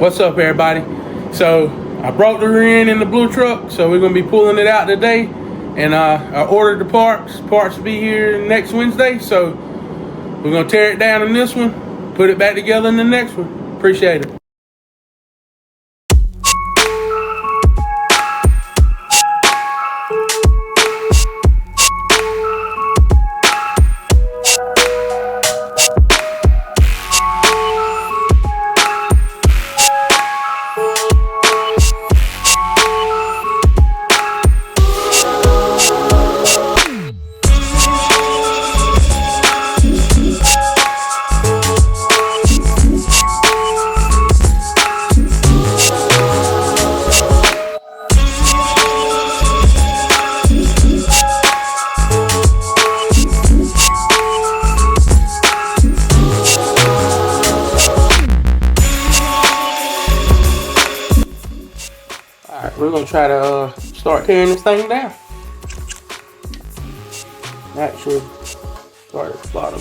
What's up, everybody? So I brought the rear end in the blue truck, so we're gonna be pulling it out today. And I ordered the parts. Parts will be here next Wednesday, so we're gonna tear it down in this one, put it back together in the next one. Appreciate it. We're gonna try to start tearing this thing down. Actually, start at the bottom.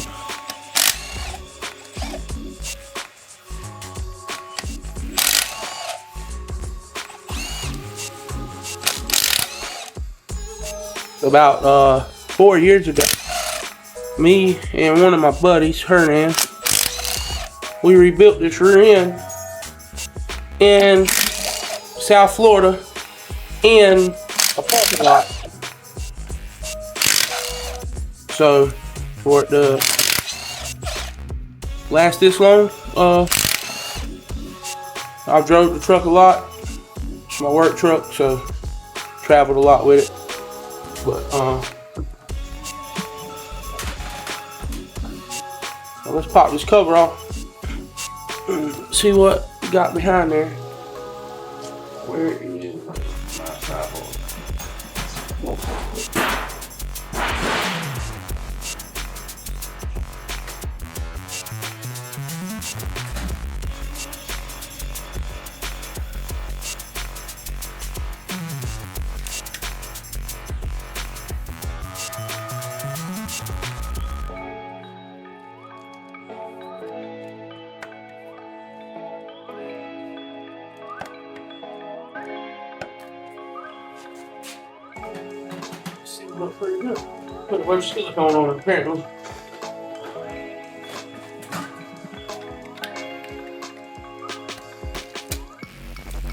About 4 years ago, me and one of my buddies, Hernan, we rebuilt this rear end in South Florida in a parking lot. So for it to last this long, I've drove the truck a lot. It's my work truck, so traveled a lot with it. But so let's pop this cover off. See what we got behind there. Where is my sideboard? Looks pretty good. Put a bunch of silicone on it, apparently.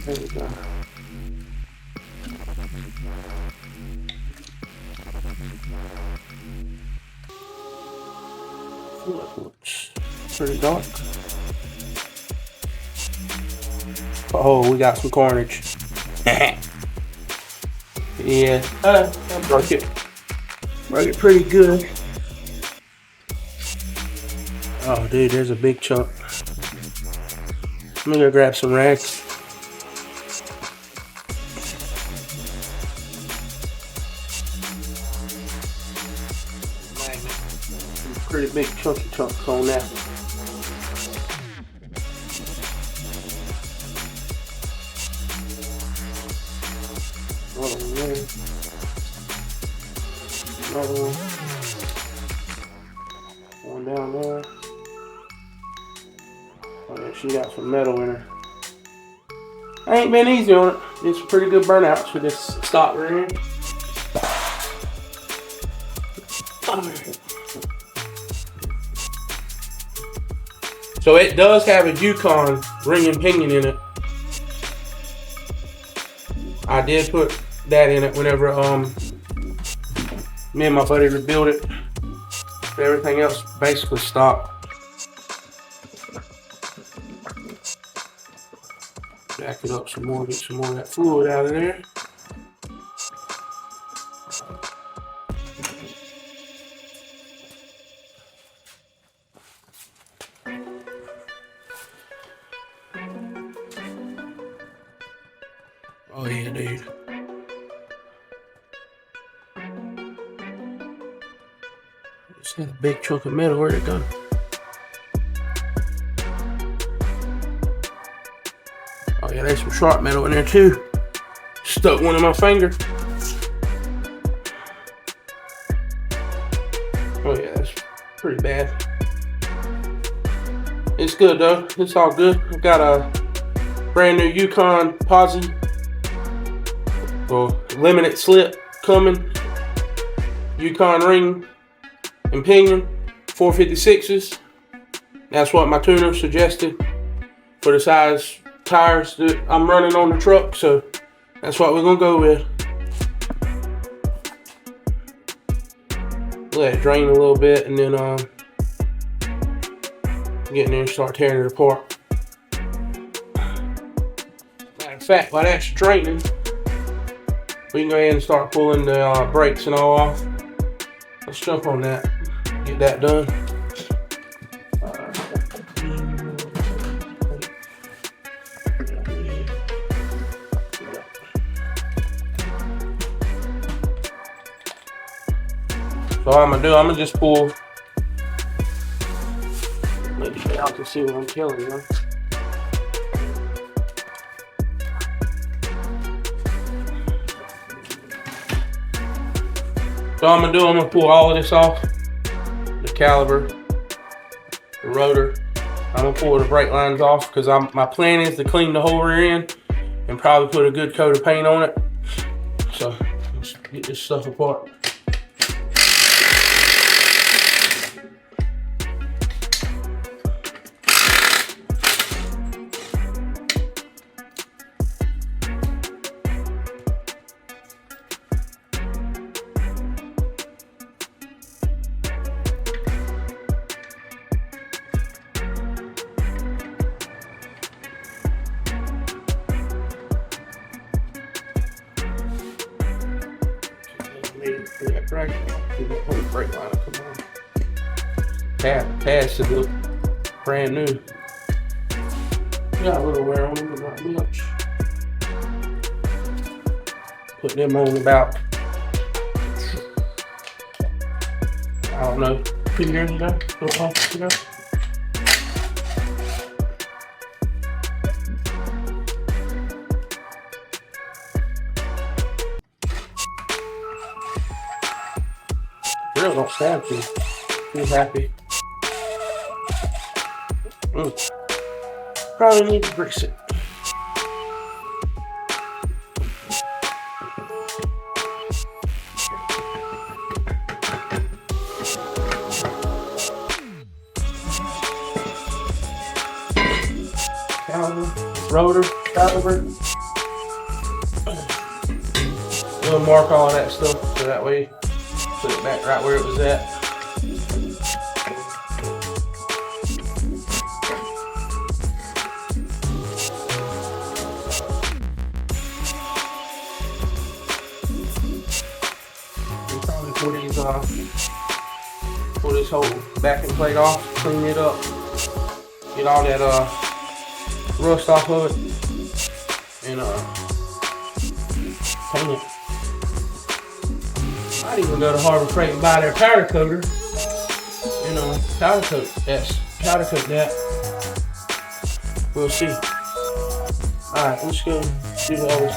There we go. Looks pretty dark. Oh, we got some carnage. Yeah, I broke it. Broke it pretty good. Oh, dude, there's a big chunk. I'm gonna grab some rags. Pretty big chunky chunks on that one. Another one. One down there. Oh yeah, she got some metal in her. I ain't been easy on it. It's pretty good burnouts for this stock rear end. So it does have a Yukon ring and pinion in it. I did put that in it whenever me and my buddy rebuilt it. Everything else basically stock. Back it up some more, get some more of that fluid out of there. Oh yeah, dude. It's got a big chunk of metal. Where'd it go? Oh yeah, there's some sharp metal in there too. Stuck one in my finger. Oh yeah, that's pretty bad. It's good though. It's all good. I've got Brand new Yukon posi, or limited slip coming. Yukon ring and pinion, 456s. That's what my tuner suggested for the size tires that I'm running on the truck, so that's what we're gonna go with. Let it drain a little bit, and then get in there and start tearing it apart. Matter of fact, while that's draining, we can go ahead and start pulling the brakes and all off. Let's jump on that, get that done. So what I'm gonna do, I'm gonna just pull. Maybe y'all can see what I'm telling you. So I'm gonna pull all of this off. The caliper, the rotor. I'm gonna pull the brake lines off because my plan is to clean the whole rear end and probably put a good coat of paint on it. So let's get this stuff apart. Brake line, come on. Pads should look brand new. Got a little wear on them, but not much. Put them on about, I don't know, 2 years ago, 4 months ago. Girl don't sound too happy. Probably need to grease it. Caliper, rotor, caliper. We'll mark all that stuff so that way put it back right where it was at. We probably pull this whole backing plate off, clean it up, get all that rust off of it, and paint it. Might even go to Harbor Freight and buy their powder coater. Powder coat that. We'll see. Alright, let's go do the others.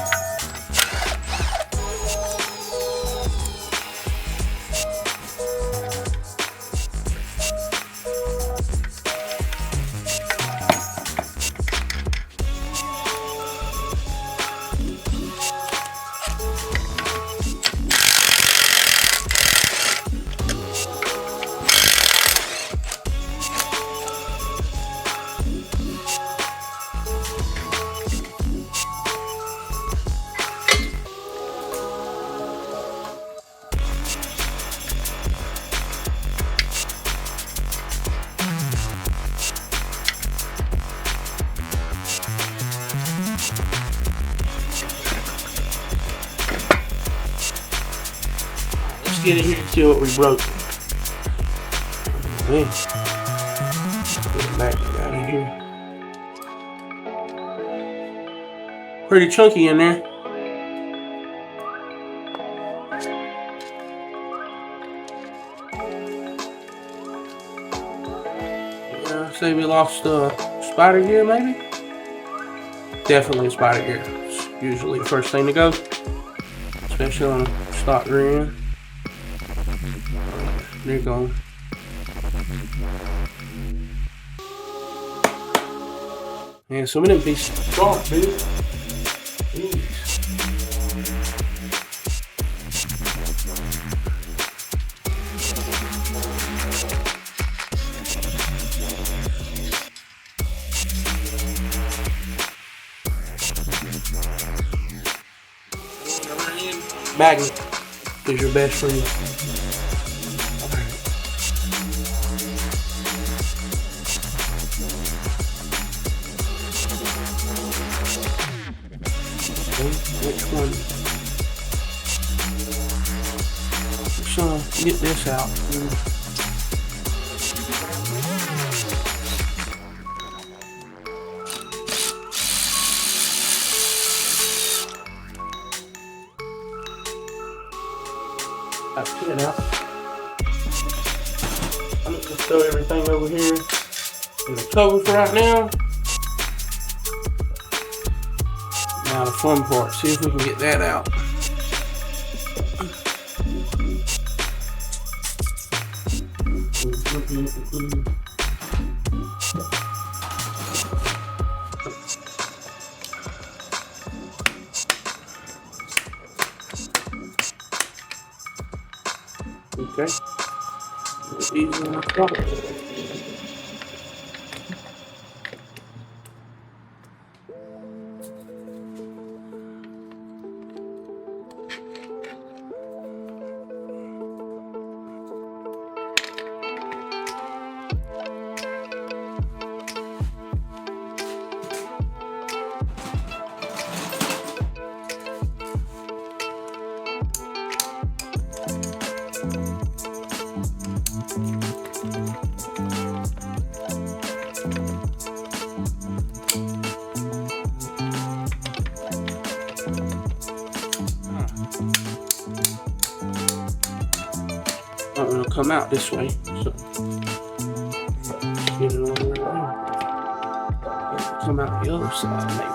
Get in here and see what we broke. Man. Get it back out of here. Pretty chunky in there. Yeah, say we lost spider gear maybe? Definitely spider gear. It's usually the first thing to go. Especially on a stock rear end. There you go. Man, some of them pieces are sharp, dude. Jeez. Magnet is your best friend. Which one? So get this out. That's it out. I'm just gonna throw everything over here in the cover for right now. Now the fun part, see if we can get that out. Okay. Easy enough. I'm gonna come out this way, so get it over there. Come out the other side, maybe.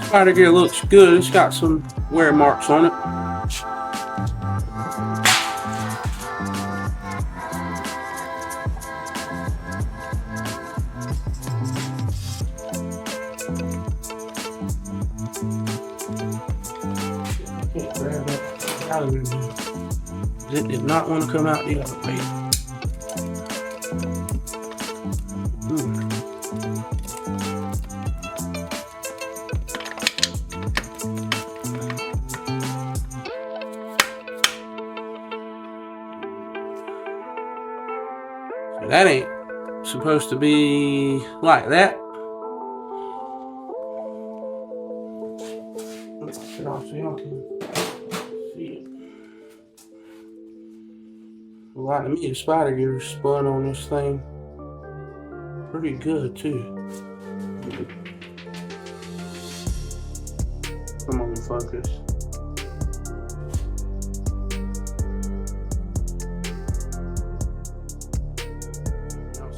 Spider gear looks good. It's got some wear marks on it. Can't grab that out of there. It did not want to come out the other way. That ain't supposed to be like that. Let's get it off so y'all can see it. Well, to me, the spider gear spun on this thing pretty good too. Come on, focus.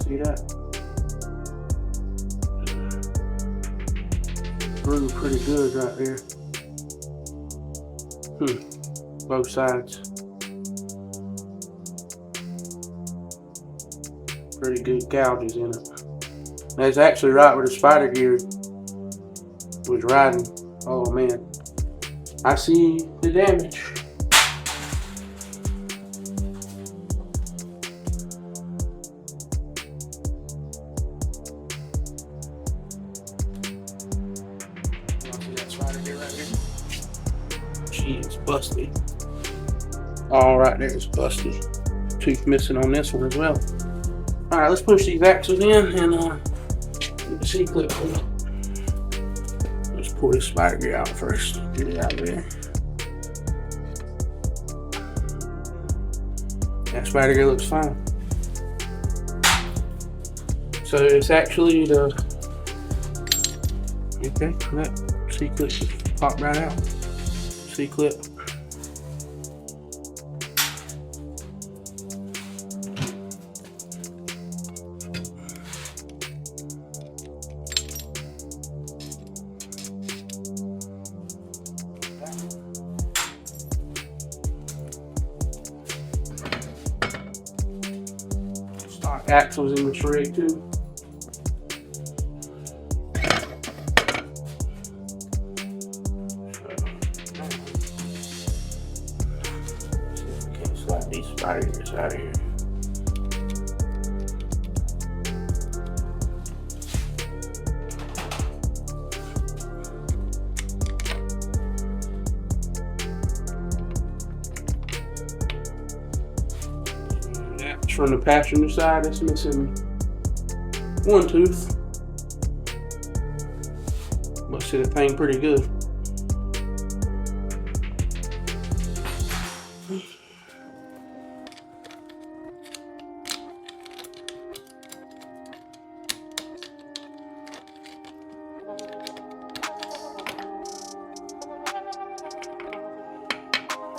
See that? Grew pretty good right there. Both sides. Pretty good gouges in it. That's actually right where the spider gear was riding. Oh man. I see the damage. Right here. see it's busted. All right, there it's busted. Tooth missing on this one as well. All right, let's push these axles in and get the C-clip. Let's pull this spider gear out first. Get it out of there. That spider gear looks fine. So it's actually the, okay, that C-clip just popped right out. C-clip. Stock axles in the tray too. Slide these spider gears out of here. That's from the passenger side. It's missing one tooth. But see, the thing pretty good.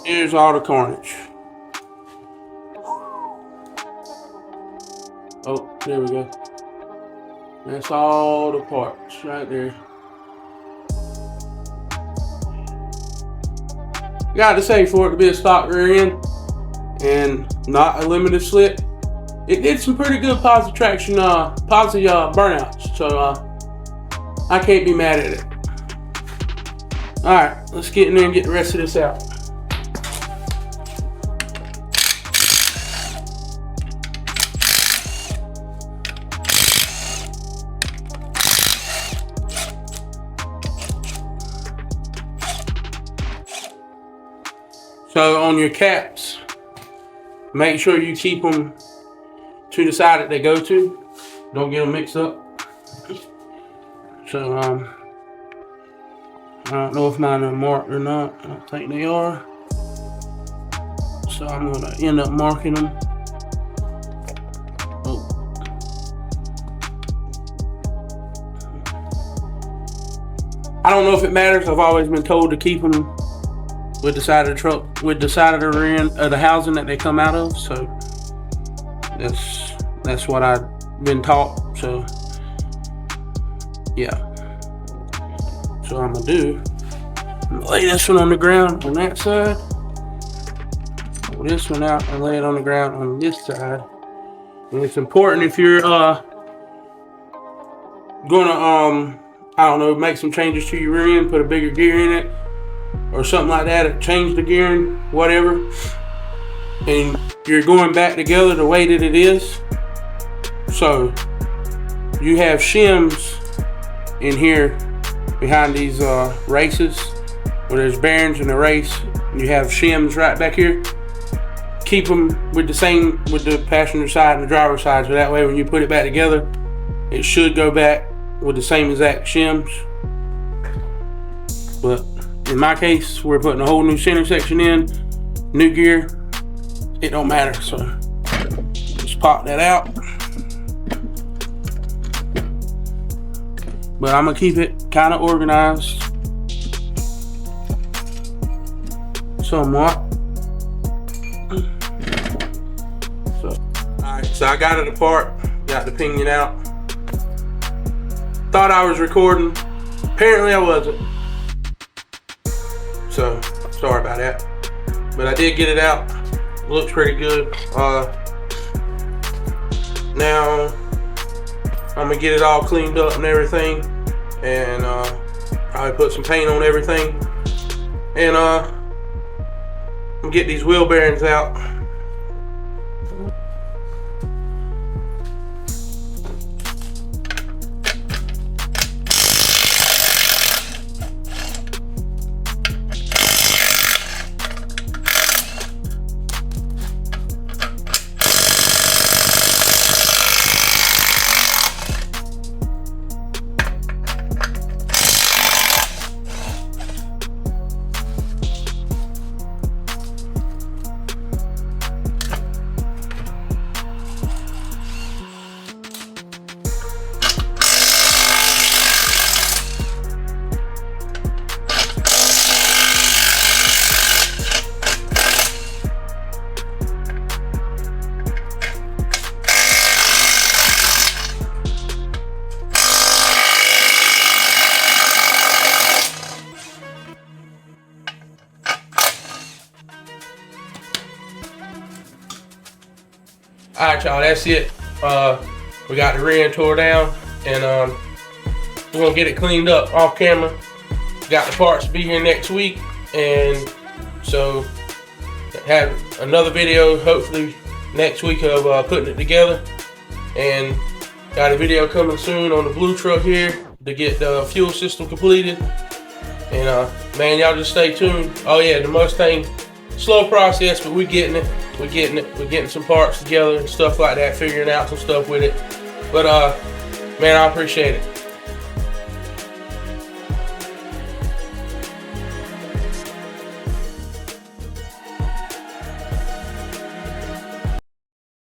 Here's all the carnage. Oh, there we go. That's all the parts right there. Gotta say, for it to be a stock rear end and not a limited slip, it did some pretty good positive traction, positive burnouts. So I can't be mad at it. All right, let's get in there and get the rest of this out. So on your caps, make sure you keep them to the side that they go to. Don't get them mixed up. So I don't know if mine are marked or not. I don't think they are. So I'm gonna end up marking them. Oh. I don't know if it matters. I've always been told to keep them with the side of the truck, with the side of the rear end of the housing that they come out of. So that's what I've been taught. So yeah. So I'm gonna do, lay this one on the ground on that side, pull this one out and lay it on the ground on this side. And it's important if you're gonna I don't know, make some changes to your rear end, put a bigger gear in it or something like that, or change the gearing, whatever, and you're going back together the way that it is. So you have shims in here behind these races where there's bearings in the race. You have shims right back here. Keep them with the same, with the passenger side and the driver's side, so that way when you put it back together, it should go back with the same exact shims. But in my case, we're putting a whole new center section in, new gear, it don't matter. So just pop that out. But I'm gonna keep it kind of organized somewhat. So, alright, so I got it apart, got the pinion out. Thought I was recording, apparently I wasn't. So, sorry about that. But I did get it out. Looks pretty good. Now, I'm gonna get it all cleaned up and everything. And probably put some paint on everything. And I'm gonna get these wheel bearings out. Alright, y'all, that's it. We got the rear end tore down, and we're gonna get it cleaned up off camera. Got the parts to be here next week, and so have another video hopefully next week of putting it together. And got a video coming soon on the blue truck here to get the fuel system completed. And man, y'all just stay tuned. Oh yeah, the Mustang, slow process, but we're getting it. We're getting some parts together and stuff like that, figuring out some stuff with it. But man, I appreciate it.